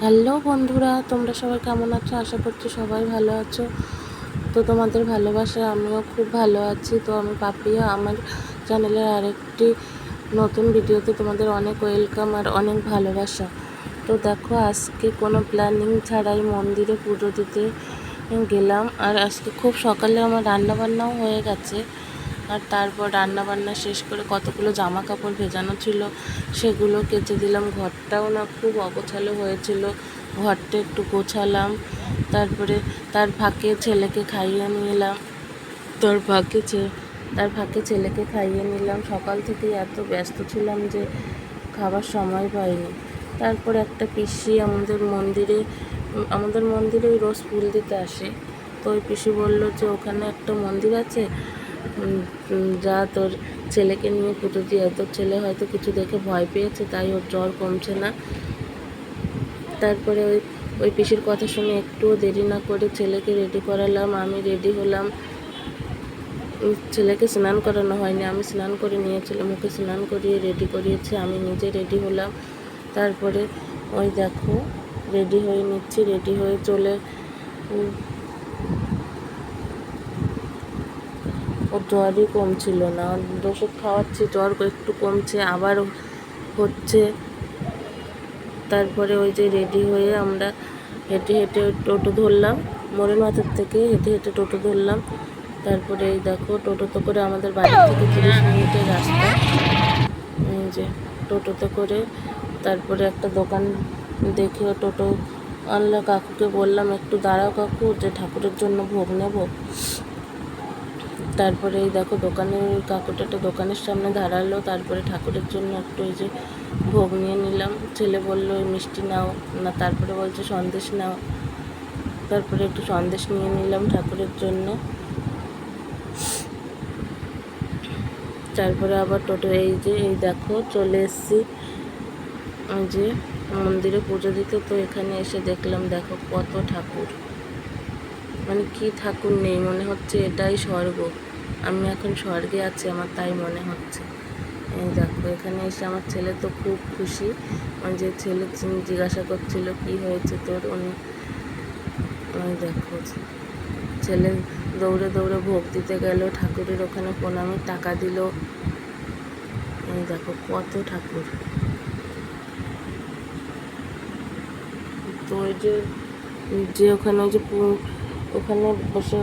Hello বন্ধুরা, তোমরা সবাই কেমন আছো? আশা করছি সবাই ভালো আছো। তো তোমাদের ভালোবাসায় আমিও খুব ভালো আছি। তো আমি পাপিয়া, আমার চ্যানেলের আরেকটি নতুন ভিডিওতে তোমাদের অনেক ওয়েলকাম আর অনেক ভালোবাসা। তো দেখো, আজকে কোনো প্ল্যানিং ছাড়াই মন্দিরে পুজো দিতে গেলাম। আর আজকে খুব সকালে আমার রান্নাবান্নাও হয়ে গেছে। আর তারপর রান্নাবান্না শেষ করে কতগুলো জামা কাপড় ভেজানো ছিল, সেগুলো কেচে দিলাম। ঘরটাও না খুব অগোছালো হয়েছিল, ঘরটা একটু গোছালাম। তারপরে তার ফাঁকে ছেলেকে খাইয়ে নিলাম তার ফাঁকে ছেলেকে খাইয়ে নিলাম। সকাল থেকেই এত ব্যস্ত ছিলাম যে খাবার সময় পাইনি। তারপর একটা পিসি আমাদের মন্দিরে রোজ ফুল দিতে আসে। তো ওই পিসি বললো যে ওখানে একটা মন্দির আছে, যা তোর ছেলেকে নিয়ে পুজো দিয়ে। তোর ছেলে হয়তো কিছু দেখে ভয় পেয়েছে, তাই ওর জ্বর কমছে না। তারপরে ওই পিসির কথা শুনে একটুও দেরি না করে ছেলেকে রেডি করালাম। আমি রেডি হলাম। ছেলেকে স্নান করানো হয়নি, আমি স্নান করে নিয়েছিলাম। ওকে স্নান করিয়ে রেডি করিয়েছি, আমি নিজে রেডি হলাম। তারপরে ওই দেখো রেডি হয়ে নিচ্ছি। রেডি হয়ে চলে ওর জ্বরই কমছিল না। ওষুধ খাওয়াচ্ছি, জ্বর একটু কমছে, আবার হচ্ছে। তারপরে ওই যে রেডি হয়ে আমরা হেঁটে হেঁটে টোটো ধরলাম। মোড়ের মাথার থেকে হেঁটে হেঁটে টোটো ধরলাম। তারপরে এই দেখো, টোটোতে করে আমাদের বাড়ি থেকে 30 মিনিটের রাস্তা। এই যে টোটোতে করে তারপরে একটা দোকান দেখে টোটো আনলা। কাকুকে বললাম, একটু দাঁড়াও কাকু, যে ঠাকুরের জন্য ভোগ নেব। তারপরে এই দেখো, কাকুটা একটা দোকানের সামনে দাঁড়ালো। তারপরে ঠাকুরের জন্য একটু ওই যে ভোগ নিয়ে নিলাম। ছেলে বললো মিষ্টি নাও না, তারপরে বলছে সন্দেশ নাও। তারপরে একটু সন্দেশ নিয়ে নিলাম ঠাকুরের জন্য। তারপরে আবার টোটো এই দেখো চলে এসেছি ওই যে মন্দিরে পুজো দিতে। তো এখানে এসে দেখলাম, দেখো কত ঠাকুর, মানে কি ঠাকুর নেই, মনে হচ্ছে এটাই স্বর্গ। আমি এখন স্বর্গে আছি, আমার তাই মনে হচ্ছে। এই দেখো, এখানে এসে আমার ছেলে তো খুব খুশি। যে ছেলে জিজ্ঞাসা করছিল কি হয়েছে তোর, উনি ওই দেখো ছেলে দৌড়ে দৌড়ে ভোগ দিতে গেল, ঠাকুরের ওখানে প্রণামের টাকা দিল। এই দেখো কত ঠাকুর। তো ওই যে ওখানে ওখানে বসে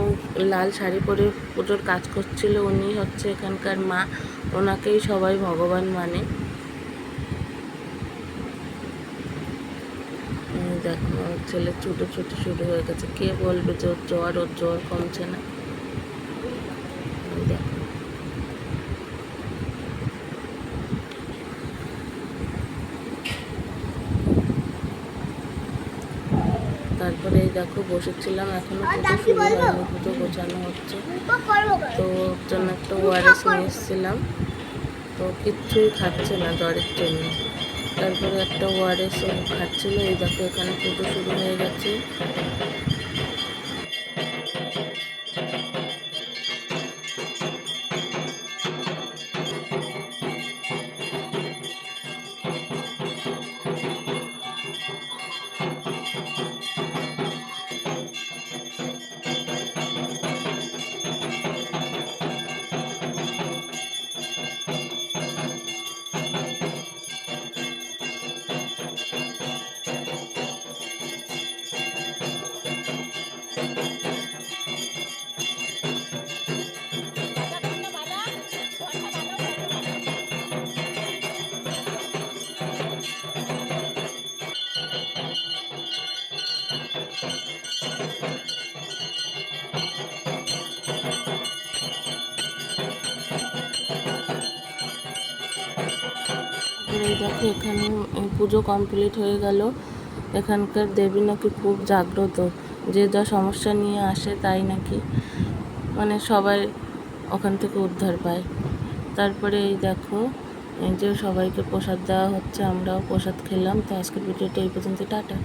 লাল শাড়ি পরে পুজোর কাজ করছিল, উনি হচ্ছে এখানকার মা। ওনাকেই সবাই ভগবান মানে। দেখো আমার ছেলে ছুটোছুটি শুরু হয়ে গেছে। কে বলবে যে ওর জ্বর কমছে না। দেখো তারপরে এই দেখো বসেছিলাম, এখনো পুজো শুরু হয়নি, পুজো গোছানো হচ্ছে। তো ওর জন্য একটা ওআরএস নিয়ে এসেছিলাম। তো কিচ্ছুই খাচ্ছে না জ্বরের জন্য। তারপরে একটা ওআরএস খাচ্ছিল। এই দেখো এখানে পুজো শুরু হয়ে গেছে। এই দেখো এখানে পুজো কমপ্লিট হয়ে গেল। এখানকার দেবী নাকি খুব জাগ্রত, যে যা সমস্যা নিয়ে আসে তাই নাকি মানে সবাই ওখান থেকে উদ্ধার পায়। তারপরে এই দেখো এই যে সবাইকে প্রসাদ দেওয়া হচ্ছে, আমরাও প্রসাদ খেলাম। তো আজকের ভিডিওটা এই পর্যন্ত, টাটা।